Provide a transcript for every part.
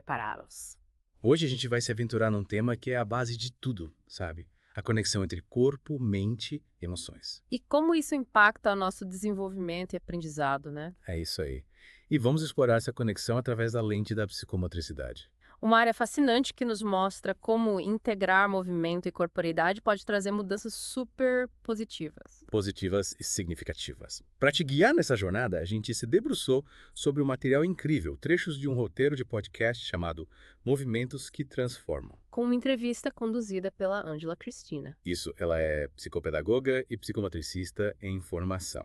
preparados. Hoje a gente vai se aventurar num tema que é a base de tudo, sabe? A conexão entre corpo, mente e emoções. E como isso impacta o nosso desenvolvimento e aprendizado, né? É isso aí. E vamos explorar essa conexão através da lente da psicomotricidade. Uma área fascinante que nos mostra como integrar movimento e corporeidade pode trazer mudanças super positivas. Positivas e significativas. Para te guiar nessa jornada, a gente se debruçou sobre um material incrível, trechos de um roteiro de podcast chamado Movimentos que Transformam. Com uma entrevista conduzida pela Ângela Cristina. Isso, ela é psicopedagoga e psicomotricista em formação.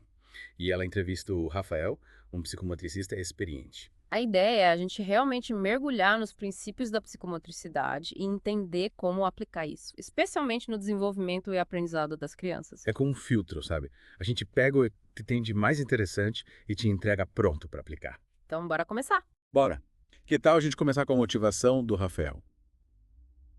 E ela entrevista o Rafael, um psicomotricista experiente. A ideia é a gente realmente mergulhar nos princípios da psicomotricidade e entender como aplicar isso, especialmente no desenvolvimento e aprendizado das crianças. É como um filtro, sabe? A gente pega o que tem de mais interessante e te entrega pronto para aplicar. Então, bora começar. Bora! Que tal a gente começar com a motivação do Rafael?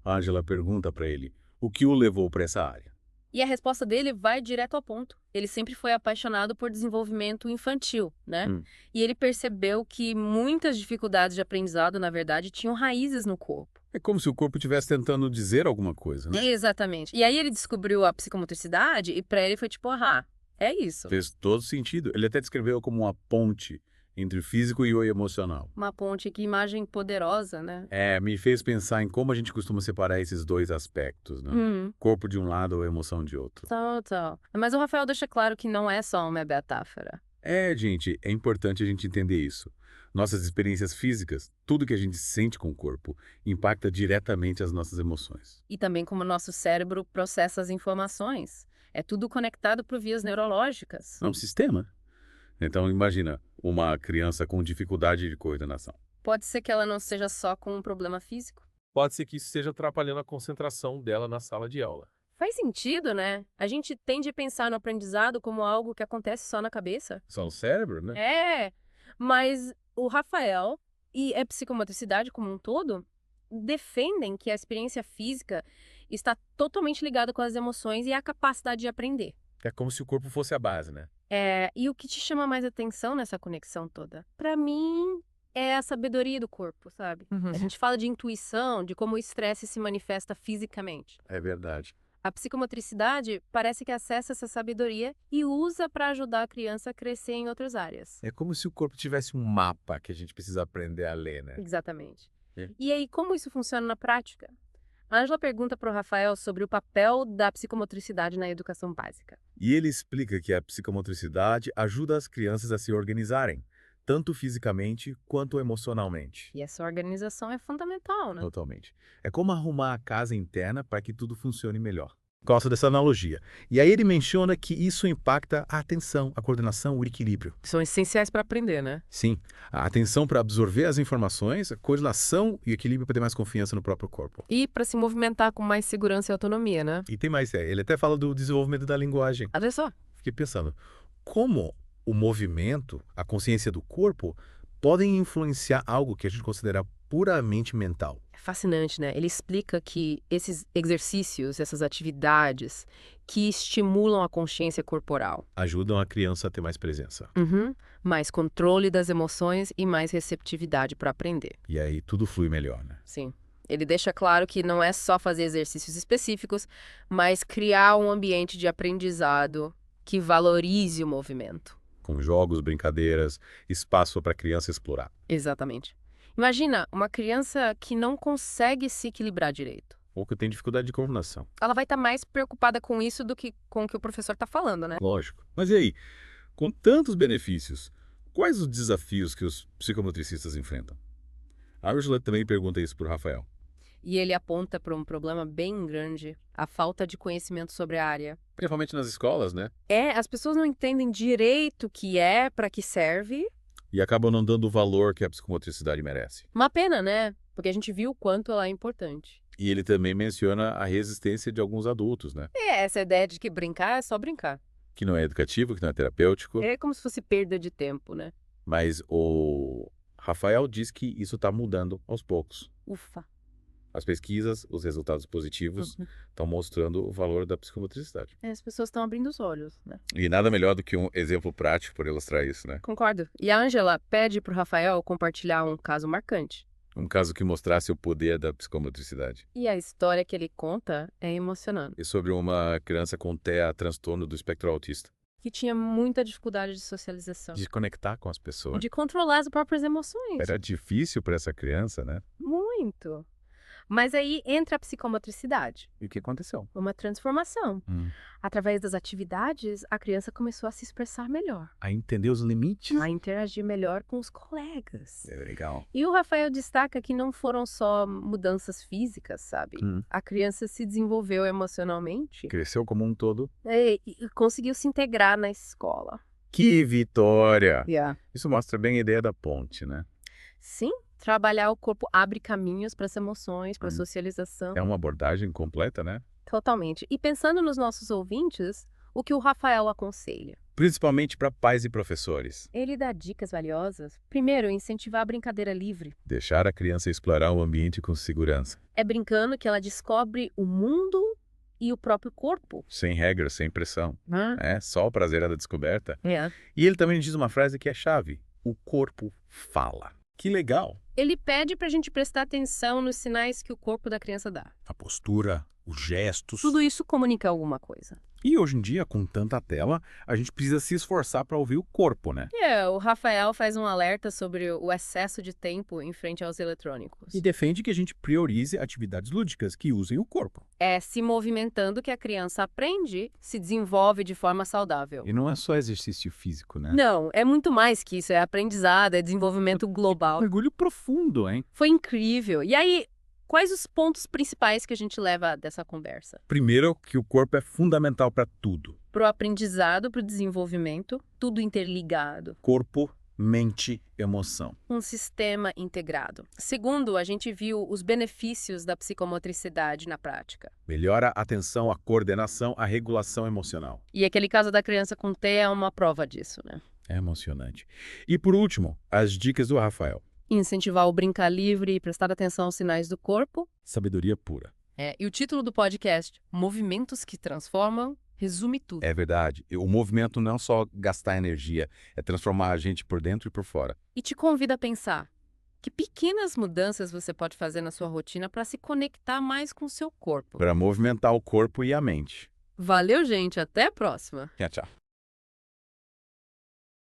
A Ângela pergunta para ele o que o levou para essa área. E a resposta dele vai direto ao ponto. Ele sempre foi apaixonado por desenvolvimento infantil, né? E ele percebeu que muitas dificuldades de aprendizado, na verdade, tinham raízes no corpo. É como se o corpo estivesse tentando dizer alguma coisa, né? Exatamente. E aí ele descobriu a psicomotricidade e pra ele foi tipo, é isso. Fez todo sentido. Ele até descreveu como uma ponte entre o físico e o emocional. Uma ponte, que imagem poderosa, né? Me fez pensar em como a gente costuma separar esses dois aspectos, né? Corpo de um lado ou emoção de outro. Total. Mas o Rafael deixa claro que não é só uma metáfora. Gente, é importante a gente entender isso. Nossas experiências físicas, tudo que a gente sente com o corpo, impacta diretamente as nossas emoções. E também como o nosso cérebro processa as informações. É tudo conectado por vias neurológicas. É um sistema. Então, imagina uma criança com dificuldade de coordenação. Pode ser que ela não seja só com um problema físico. Pode ser que isso esteja atrapalhando a concentração dela na sala de aula. Faz sentido, né? A gente tende a pensar no aprendizado como algo que acontece só na cabeça. Só no cérebro, né? Mas o Rafael e a psicomotricidade como um todo defendem que a experiência física está totalmente ligada com as emoções e a capacidade de aprender. É como se o corpo fosse a base, né? E o que te chama mais atenção nessa conexão toda? Pra mim, é a sabedoria do corpo, sabe? A gente fala de intuição, de como o estresse se manifesta fisicamente. É verdade. A psicomotricidade parece que acessa essa sabedoria e usa para ajudar a criança a crescer em outras áreas. É como se o corpo tivesse um mapa que a gente precisa aprender a ler, né? Exatamente. É. E aí, como isso funciona na prática? A Ângela pergunta para o Rafael sobre o papel da psicomotricidade na educação básica. E ele explica que a psicomotricidade ajuda as crianças a se organizarem, tanto fisicamente quanto emocionalmente. E essa organização é fundamental, né? Totalmente. É como arrumar a casa interna para que tudo funcione melhor. Gosto dessa analogia. E aí ele menciona que isso impacta a atenção, a coordenação, o equilíbrio. São essenciais para aprender, né? Sim, a atenção para absorver as informações, a coordenação e o equilíbrio para ter mais confiança no próprio corpo. E para se movimentar com mais segurança e autonomia, né? E tem mais, ele até fala do desenvolvimento da linguagem. Olha só. Fiquei pensando, como o movimento, a consciência do corpo, podem influenciar algo que a gente considera puramente mental. É fascinante, né? Ele explica que esses exercícios, essas atividades que estimulam a consciência corporal. Ajudam a criança a ter mais presença. Mais controle das emoções e mais receptividade para aprender. E aí tudo flui melhor, né? Sim. Ele deixa claro que não é só fazer exercícios específicos, mas criar um ambiente de aprendizado que valorize o movimento. Com jogos, brincadeiras, espaço para a criança explorar. Exatamente. Imagina uma criança que não consegue se equilibrar direito. Ou que tem dificuldade de coordenação. Ela vai estar mais preocupada com isso do que com o que o professor está falando, né? Lógico. Mas e aí, com tantos benefícios, quais os desafios que os psicomotricistas enfrentam? A Ursula também pergunta isso para o Rafael. E ele aponta para um problema bem grande, a falta de conhecimento sobre a área. Principalmente nas escolas, né? As pessoas não entendem direito o que é, para que serve. E acabam não dando o valor que a psicomotricidade merece. Uma pena, né? Porque a gente viu o quanto ela é importante. E ele também menciona a resistência de alguns adultos, né? Essa ideia de que brincar é só brincar. Que não é educativo, que não é terapêutico. É como se fosse perda de tempo, né? Mas o Rafael diz que isso está mudando aos poucos. Ufa. As pesquisas, os resultados positivos, estão mostrando o valor da psicomotricidade. As pessoas estão abrindo os olhos, né? E nada melhor do que um exemplo prático para ilustrar isso, né? Concordo. E a Ângela pede para o Rafael compartilhar um caso marcante. Um caso que mostrasse o poder da psicomotricidade. E a história que ele conta é emocionante. E sobre uma criança com TEA, transtorno do espectro autista. Que tinha muita dificuldade de socialização. De conectar com as pessoas. De controlar as próprias emoções. Era difícil para essa criança, né? Muito. Mas aí entra a psicomotricidade. E o que aconteceu? Uma transformação. Através das atividades, a criança começou a se expressar melhor. A entender os limites. A interagir melhor com os colegas. É legal. E o Rafael destaca que não foram só mudanças físicas, sabe? A criança se desenvolveu emocionalmente Cresceu como um todo. e conseguiu se integrar na escola. Que vitória! Yeah. Isso mostra bem a ideia da ponte, né? Sim, trabalhar o corpo abre caminhos para as emoções, para a socialização. É uma abordagem completa, né? Totalmente. E pensando nos nossos ouvintes, o que o Rafael aconselha? Principalmente para pais e professores. Ele dá dicas valiosas. Primeiro, incentivar a brincadeira livre. Deixar a criança explorar o ambiente com segurança. É brincando que ela descobre o mundo e o próprio corpo. Sem regras, sem pressão. É só o prazer da descoberta. É. E ele também diz uma frase que é chave. O corpo fala. Que legal! Ele pede para a gente prestar atenção nos sinais que o corpo da criança dá. A postura, os gestos. Tudo isso comunica alguma coisa. E hoje em dia, com tanta tela, a gente precisa se esforçar para ouvir o corpo, né? O Rafael faz um alerta sobre o excesso de tempo em frente aos eletrônicos. E defende que a gente priorize atividades lúdicas que usem o corpo. É se movimentando que a criança aprende, se desenvolve de forma saudável. E não é só exercício físico, né? Não, é muito mais que isso. É aprendizado, é desenvolvimento global. Mergulho profundo, hein? Foi incrível. E aí, quais os pontos principais que a gente leva dessa conversa? Primeiro, que o corpo é fundamental para tudo. Pro aprendizado, pro desenvolvimento, tudo interligado. Corpo, mente, emoção. Um sistema integrado. Segundo, a gente viu os benefícios da psicomotricidade na prática. Melhora a atenção, a coordenação, a regulação emocional. E aquele caso da criança com TEA é uma prova disso, né? É emocionante. E por último, as dicas do Rafael. Incentivar o brincar livre e prestar atenção aos sinais do corpo. Sabedoria pura. E o título do podcast, Movimentos que Transformam, resume tudo. É verdade. O movimento não é só gastar energia, é transformar a gente por dentro e por fora. E te convida a pensar, que pequenas mudanças você pode fazer na sua rotina para se conectar mais com o seu corpo. Para movimentar o corpo e a mente. Valeu, gente. Até a próxima. Tchau, tchau.